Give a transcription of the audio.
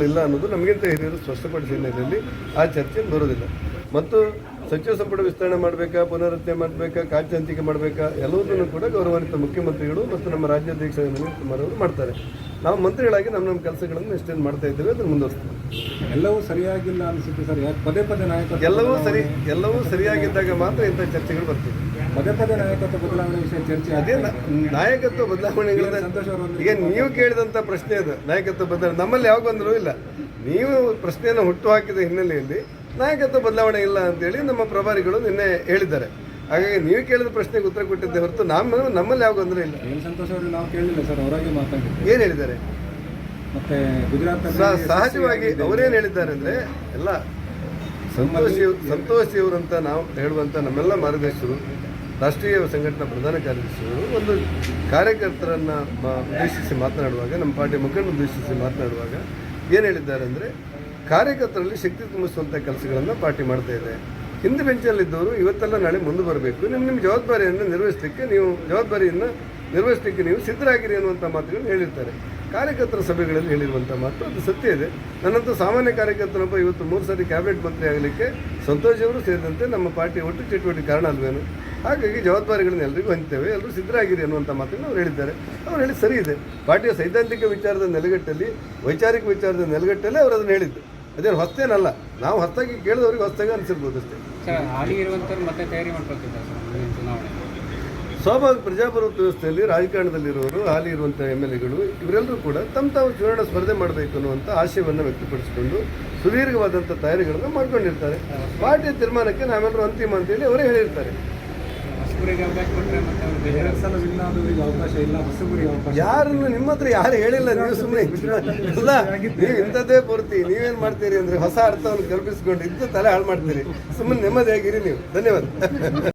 ಇಲ್ಲ ಅನ್ನೋದು ನಮಗಿಂತ ಹಿರಿಯರು ಸ್ಪಷ್ಟಪಡಿಸಿದ ಹಿನ್ನೆಲೆಯಲ್ಲಿ ಆ ಚರ್ಚೆ ಬರೋದಿಲ್ಲ. ಮತ್ತು ಸಚಿವ ಸಂಪುಟ ವಿಸ್ತರಣೆ ಮಾಡಬೇಕಾ, ಪುನರಚನೆ ಮಾಡಬೇಕಾ, ಕಾಯ್ದೆ ಮಾಡಬೇಕಾ, ಎಲ್ಲವನ್ನೂ ಕೂಡ ಗೌರವಾನ್ವಿತ ಮುಖ್ಯಮಂತ್ರಿಗಳು ಮತ್ತು ನಮ್ಮ ರಾಜ್ಯಾಧ್ಯಕ್ಷ ನಳಿನ್ ಕುಮಾರ್ ಅವರು ಮಾಡ್ತಾರೆ. ನಾವು ಮಂತ್ರಿಗಳಾಗಿ ನಮ್ಮ ಕೆಲಸಗಳನ್ನು ಎಷ್ಟೇನು ಮಾಡ್ತಾ ಇದ್ದೇವೆ ಅದನ್ನು ಮುಂದುವರಿಸ್ತೀವಿ. ಎಲ್ಲವೂ ಸರಿಯಾಗಿಲ್ಲ ಅನಿಸುತ್ತೆ ಸರ್. ಪದೇ ಪದೇ ನಾಯಕತ್ವ ಎಲ್ಲವೂ ಸರಿಯಾಗಿದ್ದಾಗ ಮಾತ್ರ ಇಂಥ ಚರ್ಚೆಗಳು ಬರ್ತಿದೆ. ಪದೇ ಪದೇ ನಾಯಕತ್ವ ಬದಲಾವಣೆ ವಿಷಯ ಚರ್ಚೆ. ಅದೇ ನಾಯಕತ್ವ ಬದಲಾವಣೆಗಳ ಈಗ ನೀವು ಕೇಳಿದಂಥ ಪ್ರಶ್ನೆ ಅದು. ನಾಯಕತ್ವ ಬದಲಾವಣೆ ನಮ್ಮಲ್ಲಿ ಯಾವ ಗೊಂದಲವೂ ಇಲ್ಲ. ನೀವು ಪ್ರಶ್ನೆಯನ್ನು ಹುಟ್ಟು ಹಾಕಿದ ಹಿನ್ನೆಲೆಯಲ್ಲಿ ನಾಯಕತ್ವ ಬದಲಾವಣೆ ಇಲ್ಲ ಅಂತೇಳಿ ನಮ್ಮ ಪ್ರಭಾರಿಗಳು ನಿನ್ನೆ ಹೇಳಿದ್ದಾರೆ. ಹಾಗಾಗಿ ನೀವು ಕೇಳಿದ ಪ್ರಶ್ನೆಗೆ ಉತ್ತರ ಕೊಟ್ಟಿದ್ದೆ ಹೊರತು ನಮ್ಮಲ್ಲಿ ಯಾವ ಗೊಂದಲ ಇಲ್ಲ. ಸಂತೋಷ್ ಅವರು ನಾವು ಕೇಳಿಲ್ಲ ಸರ್, ಅವರಾಗಿ ಮಾತಾಡಿದ್ರು. ಏನು ಹೇಳಿದ್ದಾರೆ? ಮತ್ತೆ ಗುಜರಾತ್ ಸಹಜವಾಗಿ ಅವರೇನು ಹೇಳಿದ್ದಾರೆ ಅಂದರೆ, ಎಲ್ಲ ಸಂತೋಷ್ ಇವರಂತ ನಾವು ಹೇಳುವಂಥ ನಮ್ಮೆಲ್ಲ ಮಾರ್ಗದರ್ಶಕರು, ರಾಷ್ಟ್ರೀಯ ಸಂಘಟನಾ ಪ್ರಧಾನ ಕಾರ್ಯದರ್ಶಿಗಳು ಒಂದು ಕಾರ್ಯಕರ್ತರನ್ನು ಉದ್ದೇಶಿಸಿ ಮಾತನಾಡುವಾಗ, ನಮ್ಮ ಪಾರ್ಟಿ ಮುಖಂಡರನ್ನು ಉದ್ದೇಶಿಸಿ ಮಾತನಾಡುವಾಗ ಏನು ಹೇಳಿದ್ದಾರೆ ಅಂದರೆ, ಕಾರ್ಯಕರ್ತರಲ್ಲಿ ಶಕ್ತಿ ತುಂಬಿಸುವಂಥ ಕೆಲಸಗಳನ್ನು ಪಾರ್ಟಿ ಮಾಡ್ತಾ ಇದೆ. ಹಿಂದೆ ಬೆಂಚಲ್ಲಿದ್ದವರು ಇವತ್ತೆಲ್ಲ ನಾಳೆ ಮುಂದೆ ಬರಬೇಕು. ನಿಮ್ಮ ಜವಾಬ್ದಾರಿಯನ್ನು ನಿರ್ವಹಿಸಲಿಕ್ಕೆ ನೀವು ಸಿದ್ಧರಾಗಿರಿ ಅನ್ನುವಂಥ ಮಾತುಗಳನ್ನು ಹೇಳಿರ್ತಾರೆ. ಕಾರ್ಯಕರ್ತರ ಸಭೆಗಳಲ್ಲಿ ಹೇಳಿರುವಂಥ ಮಾತು ಅದು ಸತ್ಯ ಇದೆ. ನನ್ನಂತೂ ಸಾಮಾನ್ಯ ಕಾರ್ಯಕರ್ತನೊಬ್ಬ ಇವತ್ತು 3 ಸಾರಿ ಕ್ಯಾಬಿನೆಟ್ ಮಂತ್ರಿ ಆಗಲಿಕ್ಕೆ ಸಂತೋಷ್ ಅವರು ಸೇರಿದಂತೆ ನಮ್ಮ ಪಾರ್ಟಿ ಒಟ್ಟು ಚಟುವಟಿಕೆ ಕಾರಣ ಅಲ್ವೇನು. ಹಾಗಾಗಿ ಜವಾಬ್ದಾರಿಗಳನ್ನು ಎಲ್ಲರಿಗೂ ಹೊಂದ್ತೇವೆ, ಎಲ್ಲರೂ ಸಿದ್ಧರಾಗಿರಿ ಅನ್ನುವಂಥ ಮಾತನ್ನು ಅವ್ರು ಹೇಳಿದ್ದಾರೆ. ಅವ್ರು ಹೇಳಿ ಸರಿ ಇದೆ. ಪಾರ್ಟಿಯ ಸೈದ್ಧಾಂತಿಕ ವಿಚಾರದ ನೆಲೆಗಟ್ಟಲ್ಲಿ, ವೈಚಾರಿಕ ವಿಚಾರದ ನೆಲೆಗಟ್ಟಲ್ಲಿ ಅವರು ಅದನ್ನು ಹೇಳಿದ್ದು. ಅದೇನು ಹೊಸ್ತೇನಲ್ಲ. ನಾವು ಹೊಸದಾಗಿ ಕೇಳಿದವ್ರಿಗೆ ಹೊಸದಾಗಿ ಅನಿಸಿರ್ಬೋದು ಅಷ್ಟೇ. ಸ್ವಾಭಾವಿಕ ಪ್ರಜಾಪ್ರಭುತ್ವ ವ್ಯವಸ್ಥೆಯಲ್ಲಿ ರಾಜಕಾರಣದಲ್ಲಿರುವವರು, ಹಾಲಿ ಇರುವಂಥ MLAಗಳು ಇವರೆಲ್ಲರೂ ಕೂಡ ತಾವು ಚುನಾವಣಾ ಸ್ಪರ್ಧೆ ಮಾಡಬೇಕು ಅನ್ನುವಂಥ ಆಶಯವನ್ನು ವ್ಯಕ್ತಪಡಿಸಿಕೊಂಡು ಸುದೀರ್ಘವಾದಂಥ ತಯಾರಿಗಳನ್ನು ಮಾಡ್ಕೊಂಡಿರ್ತಾರೆ. ಪಾರ್ಟಿಯ ತೀರ್ಮಾನಕ್ಕೆ ನಾವೆಲ್ಲರೂ ಅಂತಿಮ ಅಂತೇಳಿ ಅವರೇ ಹೇಳಿರ್ತಾರೆ. ಯಾರನ್ನು ನಿಮ್ಮ ಹತ್ರ ಯಾರು ಹೇಳಿಲ್ಲ. ನೀವು ಸುಮ್ಮನೆ ಇಲ್ಲ, ನೀವು ಇಂಥದ್ದೇ ಪೂರ್ತಿ ನೀವೇನು ಮಾಡ್ತೀರಿ ಅಂದರೆ ಹೊಸ ಅರ್ಥವನ್ನು ಕಲ್ಪಿಸ್ಕೊಂಡು ಇಂಥ ತಲೆ ಹಾಳು ಮಾಡ್ತೀರಿ. ಸುಮ್ಮನೆ ನೆಮ್ಮದಿಯಾಗಿರಿ ನೀವು. ಧನ್ಯವಾದ.